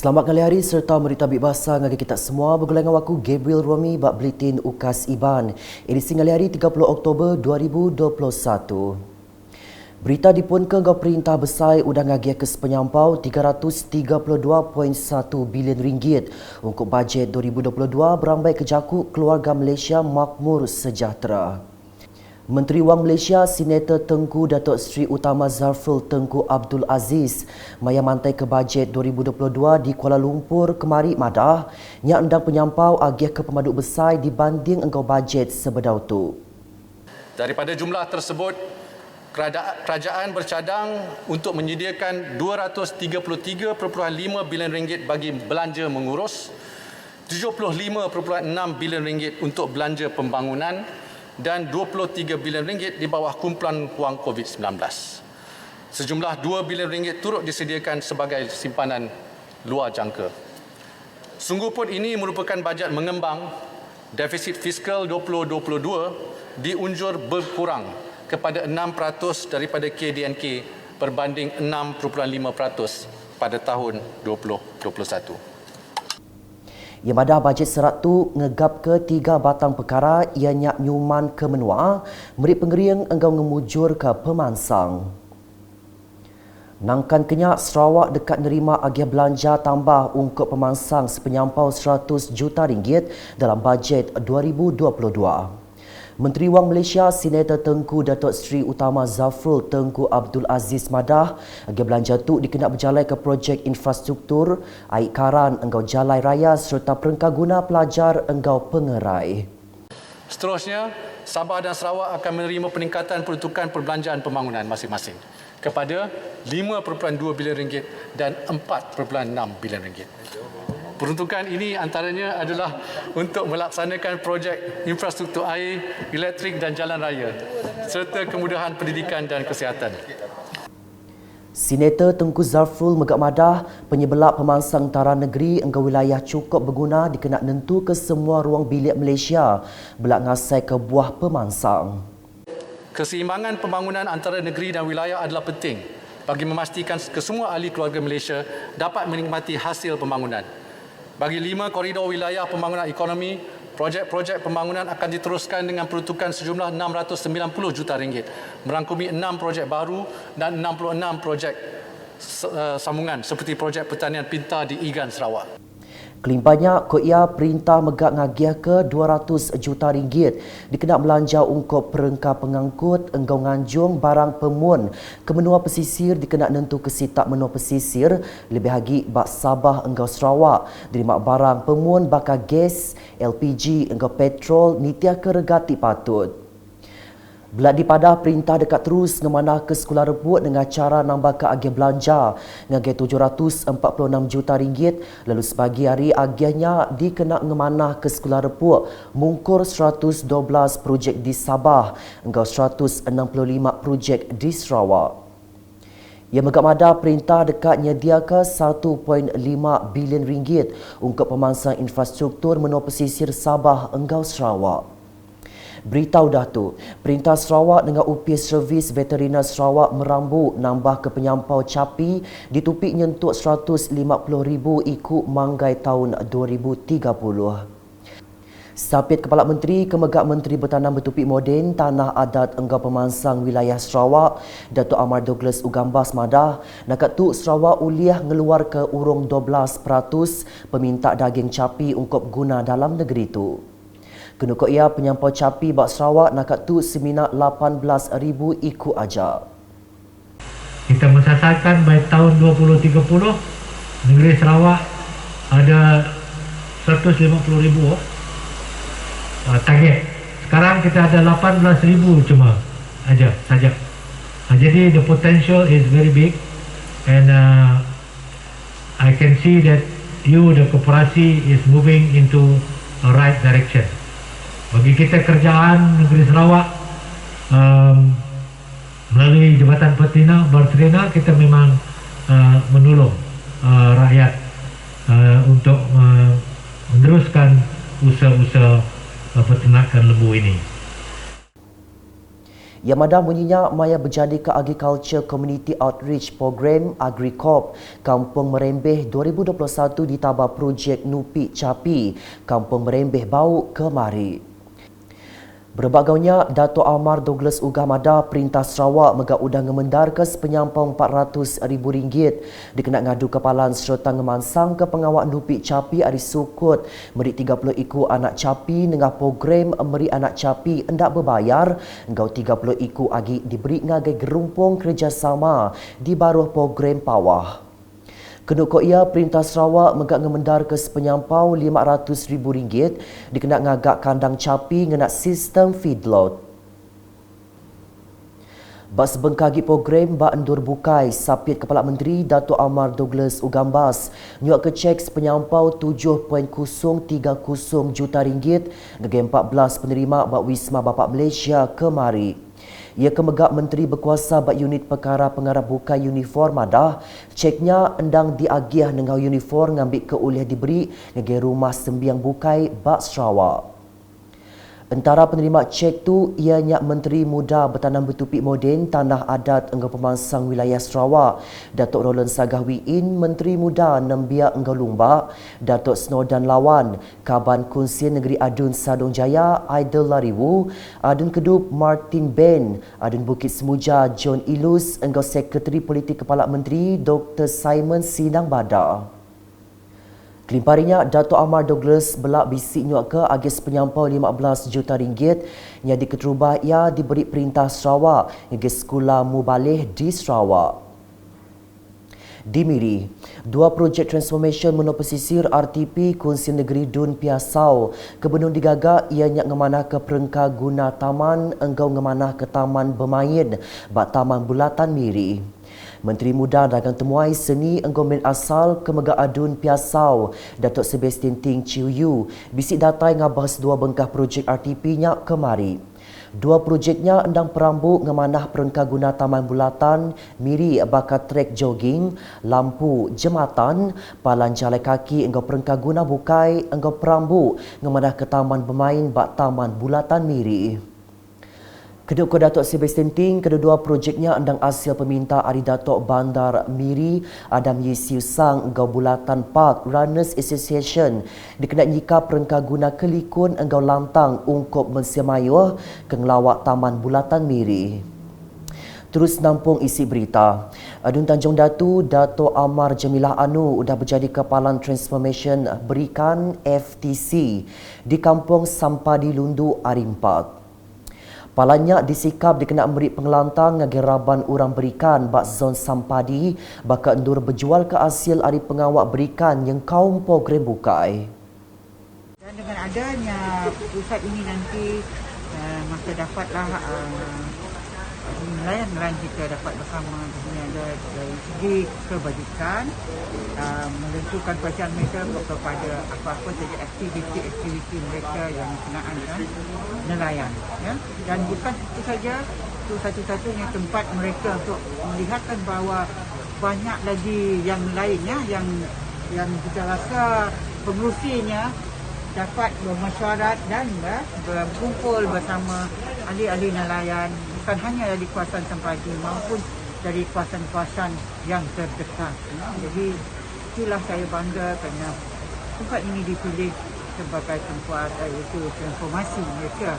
Selamat kali hari serta meritabik bahasa ngagi kita semua bergulai dengan waku Gabriel Romi bak Buletin Ukas Iban. Edisi ngali hari 30 Oktober 2021. Berita dipun ke Perintah Besar udang ngagi ke penyampau RM332.1 bilion untuk bajet 2022 berambai kejaku keluarga Malaysia makmur sejahtera. Menteri Wang Malaysia Senator Tengku Datuk Seri Utama Zafrul Tengku Abdul Aziz maya mantai ke bajet 2022 di Kuala Lumpur kemari madah nya endang penyampau agih ke pemaduk besar dibanding engkau bajet sebedau tu. Daripada jumlah tersebut, kerajaan bercadang untuk menyediakan RM233.5 bilion bagi belanja mengurus, RM75.6 bilion untuk belanja pembangunan dan RM23 bilion di bawah kumpulan wang COVID-19. Sejumlah RM2 bilion turut disediakan sebagai simpanan luar jangka. Sungguh pun ini merupakan bajet mengembang. Defisit fiskal 2022 diunjur berkurang kepada 6% daripada KDNK berbanding 6.5% pada tahun 2021. Ia madah bajet serat tu ngegap ke 3 batang perkara ianya nyuman ke menua, meri pengeriang engkau ngemujur ke pemansang. Nangkan kenyak Sarawak dekat nerima agih belanja tambah untuk pemansang sepenyampau RM100 juta dalam bajet 2022. Menteri Wang Malaysia Senator Tengku Datuk Seri Utama Zafrul Tengku Abdul Aziz madah agih belanja tu dikenak berjalai ke projek infrastruktur, air karan engkau jalan raya serta perengkah guna pelajar engkau pengerai. Seterusnya, Sabah dan Sarawak akan menerima peningkatan peruntukan perbelanjaan pembangunan masing-masing kepada RM5.2 bilion dan RM4.6 bilion. Peruntukan ini antaranya adalah untuk melaksanakan projek infrastruktur air, elektrik dan jalan raya serta kemudahan pendidikan dan kesihatan. Senator Tengku Zafrul megak madah penyebelak pemansang tara negeri engkau wilayah cukup berguna dikenak nentu ke semua ruang bilik Malaysia belak ngasai ke buah pemansang. Keseimbangan pembangunan antara negeri dan wilayah adalah penting bagi memastikan kesemua ahli keluarga Malaysia dapat menikmati hasil pembangunan. Bagi 5 koridor wilayah pembangunan ekonomi, projek-projek pembangunan akan diteruskan dengan peruntukan sejumlah RM690 juta, merangkumi 6 projek baru dan 66 projek sambungan seperti projek pertanian pintar di Igan, Sarawak. Kelimpahnya, ia perintah megak ngagih ke RM200 juta dikenak belanja untuk perengkah pengangkut engkau nganjung barang pemun ke menua pesisir dikenak nentu ke sitak menua pesisir lebih lagi bak Sabah engkau Sarawak dirimak barang pemun bakal gas, LPG engkau petrol nitia ke regati patut. Belak dipadah perintah dekat terus ngemanah ke sekolah rebut dengan cara nambah ke agih belanja ngagih RM746 juta lalu sebagi hari agihnya dikenak ngemanah ke sekolah rebut mungkur 112 projek di Sabah engkau 165 projek di Sarawak. Ia megak madah perintah dekat nyediakan RM1.5 bilion untuk pemansang infrastruktur menua pesisir Sabah engkau Sarawak. Beritahu dah tu, Perintah Sarawak dengan UPS Servis Veteriner Sarawak merambu nambah ke penyampau capi ditupik nyentuk 150,000 ikut manggai tahun 2030. Sapit Kepala Menteri Kemegak Menteri Bertanam Bertupik Moden Tanah Adat Engkau Pemansang Wilayah Sarawak Datuk Amar Douglas Ugambas madah nak tu Sarawak uliah ngeluar ke urung 12% peminta daging capi untuk guna dalam negeri tu. Kenukok ia penyampau capi bak Sarawak nak tu seminar 18,000 ikut aja. Kita mensasarkan by tahun 2030 negeri Sarawak ada 150,000 target. Sekarang kita ada 18,000 cuma aja saja. Jadi the potential is very big and I can see that the koperasi is moving into a right direction. Bagi kita kerjaan negeri Sarawak melalui Jabatan Berterina kita memang menolong rakyat untuk meneruskan usaha-usaha peternakan lembu ini. Yamada bunyinya maya berjadi ke Agriculture Community Outreach Program AgriCorp Kampung Merembeh 2021 ditabah projek Nupi Capi Kampung Merembeh Bau Kemari. Berbagainya, Dato' Amar Douglas Ugamada Perintah Sarawak megak udang ngemendar ke penyampang RM400,000 dikena ngadu kepalan serta ngemansang ke pengawak Nupi Capi Ari Sukut meri 30 iku anak capi dengan program meri anak capi hendak berbayar engkau 30 iku agi diberi ngagai gerumpung kerjasama di baruh program pawah. Kenuk ia Perintah Sarawak megak ngemendar ke penyampau RM500,000 dikena ngagak kandang capi ngena sistem feedlot. Bas bengkagi program Bak Endur Bukai, Sapit Kepala Menteri Dato' Amar Douglas Ugambas nyuak ke cek penyampau RM7.030 juta negeri 14 penerima Bak Wisma Bapak Malaysia kemari. Ia kemegak Menteri Berkuasa bak unit perkara pengarah bukai uniform madah, ceknya endang diagiah dengan uniform ngambil ke oleh diberi negeri rumah sembiang bukai bak Sarawak. Antara penerima cek tu ianya Menteri Muda Bertanam Bertupik Moden Tanah Adat Engkau Pemansang Wilayah Sarawak, Datuk Roland Sagahwiin, Menteri Muda Nembiak Engkau Lumbak, Datuk Snodan Lawan, Kaban Kunsian Negeri Adun Sadong Jaya, Aidil Lariwu, Adun Kedup Martin Ben, Adun Bukit Semuja John Ilus, Engkau Sekretari Politik Kepala Menteri Dr. Simon Sinang Badar. Kelimparinya, Dato' Amar Douglas belak bisik nyuak ke agis penyampau RM15 juta yang diketerubah ia diberi Perintah Sarawak agis sekolah mubalih di Sarawak. Di Miri, dua projek transformation menua pesisir RTP Kunsi Negeri Dun Piasau kebenung digagak ianya ngemanah ke perengka guna taman engkau ngemanah ke taman bermain bak Taman Bulatan Miri. Menteri Muda Dagang Temuai Seni Enggomen Asal Kemegak Adun Piasau, Datuk Sebastian Ting Chiu Yu, bisik datai ngabas dua bengkah projek RTP-nya kemari. Dua projeknya endang perambuk ngemanah perengka guna Taman Bulatan, Miri bakat trek jogging, lampu jematan, palan jalan kaki engkau perengka guna bukai, engkau perambuk ngemanah ke Taman Bermain bak Taman Bulatan Miri. Kedua Datuk Sebastian Ting, kedua projeknya endang hasil peminta Ari Datuk Bandar Miri Adam Yisiu Sang engkau Bulatan Park Runners Association dikena nyikap perengka guna kelikun engkau lantang ungkup mensiamayuh ke ngelawak Taman Bulatan Miri. Terus nampung isi berita. Adun Tanjung Datu, Dato' Amar Jamilah Anu sudah berjadi Kepalan Transformation Berikan FTC di Kampung Sampadi Lundu Arimpak. Palanya disikap dikena beri pengelantang ngagi raban urang berikan bak zon Sampadi baka endur berjual ke hasil hari pengawak berikan yang kaum program bukai. Dan dengan adanya pusat ini nanti maka dapatlah nelayan-nelayan kita dapat bersama dari segi kebajikan menentukan kepercayaan mereka kepada apa-apa saja aktiviti mereka yang berkenaan dengan nelayan, ya. Dan bukan itu saja, itu satu-satunya tempat mereka untuk melihatkan bahawa banyak lagi yang lainnya yang kita rasa pengurusinya dapat bermesyuarat dan berkumpul bersama ahli-ahli nelayan bukan hanya dari kawasan Sampadi maupun dari kawasan-kawasan yang terdekat. Jadi itulah saya bangga kerana tempat ini dipilih sebagai tempat iaitu transformasi mereka.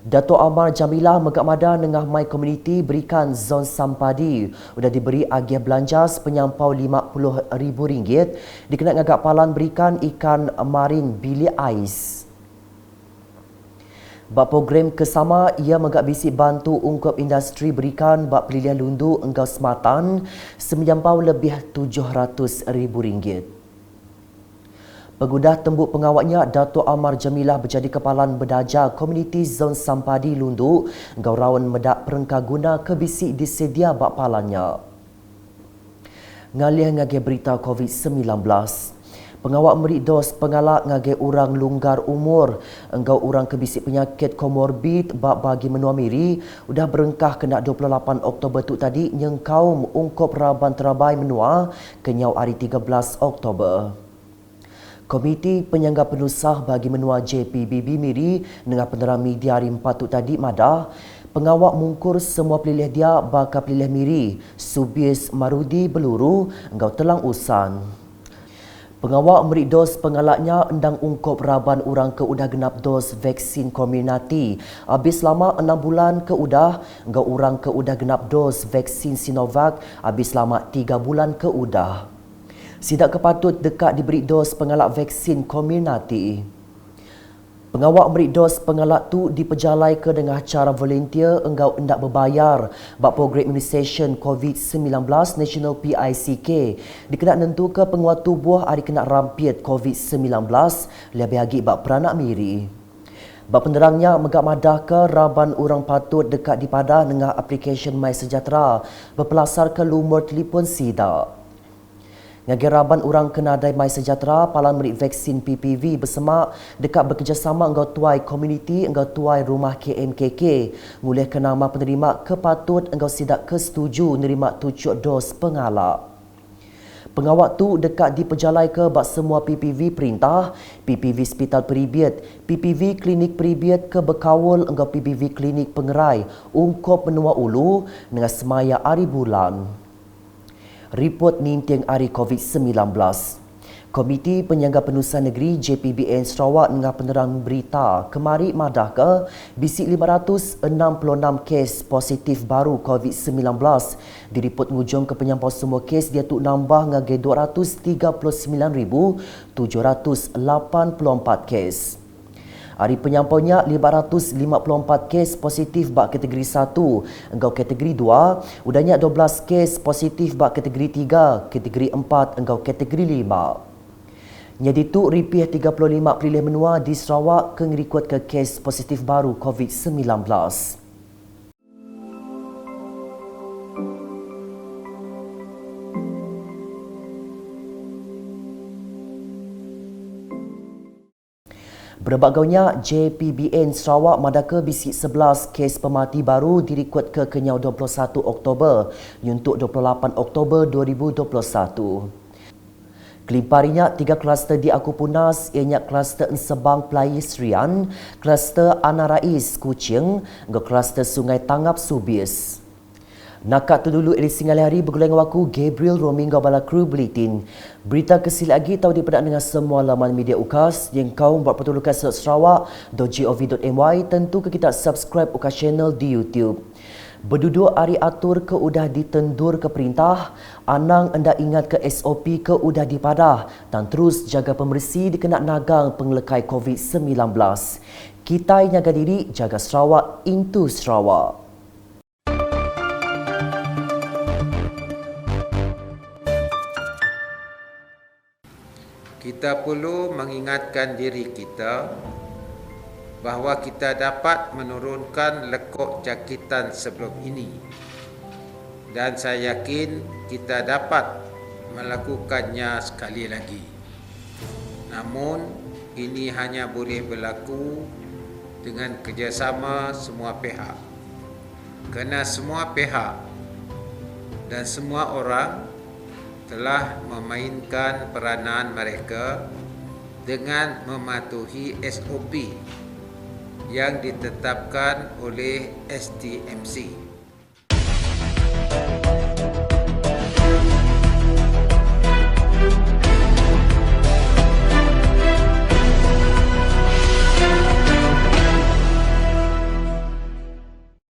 Dato' Amar Jamilah megak mada dengan My Community berikan zon Sampadi sudah diberi agiah belanja penyampau RM50,000 dikena ngagak palan berikan ikan marin Billy Ais. Bak program kesama, ia megak bisik bantu ungkup industri berikan bak pelilian lundu engkau sematan semenyampau lebih RM700,000. Pengudah tembuk pengawaknya Dato' Amar Jamilah berjadi Kepalan Berdaja Komuniti Zon Sampadi Lundu engkau rawan medak perengka guna kebisik disedia bak palannya. Ngalih ngage berita COVID-19. Pengawak meri dos pengalak ngage orang longgar umur engkau orang kebisik penyakit komorbid bak bagi menua Miri udah berengkah kena 28 Oktober tu tadi yang kaum ungkup raban terabai menua kenyau hari 13 Oktober. Komiti Penyangga Penusah bagi menua JPBB Miri dengan penerang media hari 4 tu tadi madah Pengawak mungkur semua pelilih dia bakal pelilih miri. Subis Marudi Beluru engkau telang usan. Pengawak memberi dos pengalaknya endang ungkop raban orang ke udah genap dos vaksin komuniti. Habis lama 6 bulan ke udah, engkau orang ke udah genap dos vaksin Sinovac, habis lama 3 bulan ke udah. Sidak kepatut dekat diberi dos pengalak vaksin komuniti. Pengawak beri dos pengalak tu diperjalai ke dengan cara volunteer engkau hendak berbayar bak program imunisation COVID-19 National PICK. Dikena nentu ke penguat tubuh hari kena rampiat COVID-19 lebih lagi bak peranak miri. Bak penerangnya megak madah ke raban orang patut dekat dipadah dengan aplikasi MySejahtera berpelasar ke lumur telefon sidak. Ngagiraban orang kenadai MySejahtera palang beri vaksin PPV bersemak dekat bekerjasama engkau tuai komuniti engkau tuai rumah KMKK ngulih ke nama penerima kepatut engkau sidak kesetuju nerima 7 dos pengalak. Pengawak tu dekat diperjalai ke bak semua PPV perintah, PPV Hospital Peribiat, PPV Klinik Peribiat ke berkawal engkau PPV Klinik Pengerai, ungkop menua ulu dengan semaya hari bulan. Report nintiang hari COVID-19. Komiti Penyangga Penulisan Negeri JPBN Sarawak dengan penerang berita kemari madah ke bisik 566 kes positif baru COVID-19 diripot ngujung ke penyampau semua kes dia tu nambah ngagai 239,784 kes. Hari penyampaunya 554 kes positif bak kategori 1, engkau kategori 2, udahnya 12 kes positif bak kategori 3, kategori 4, engkau kategori 5. Jadi tu ripih 35 pelilih menua di Sarawak kengirikut ke kes positif baru COVID-19. Berbagainya JPBN Sarawak madaka bisik 11 kes pemati baru dirikut ke kenyau 21 Oktober untuk 28 Oktober 2021. Kelimparinya 3 kluster di Akupunas ianya kluster Ensebang Pelai Serian, kluster Ana Rais Kuching, dan kluster Sungai Tangap Subis. Nakat tu dulu edisi ngali hari bergulang waku Gabriel Roaming Gabala Crew Bulletin. Berita kesil lagi tahu dipedak dengan semua laman media UKAS yang kau buat pertulukan Sarawak.gov.my tentu ke kita subscribe UKAS channel di YouTube. Berduduk hari atur ke udah ditendur ke perintah, anang anda ingat ke SOP ke udah dipadah dan terus jaga pembersih dikena nagang penglekai COVID-19. Kita jaga diri, jaga Sarawak into Sarawak. Kita perlu mengingatkan diri kita bahawa kita dapat menurunkan lekuk jangkitan sebelum ini dan saya yakin kita dapat melakukannya sekali lagi. Namun ini hanya boleh berlaku dengan kerjasama semua pihak. Kerana semua pihak dan semua orang telah memainkan peranan mereka dengan mematuhi SOP yang ditetapkan oleh STMC.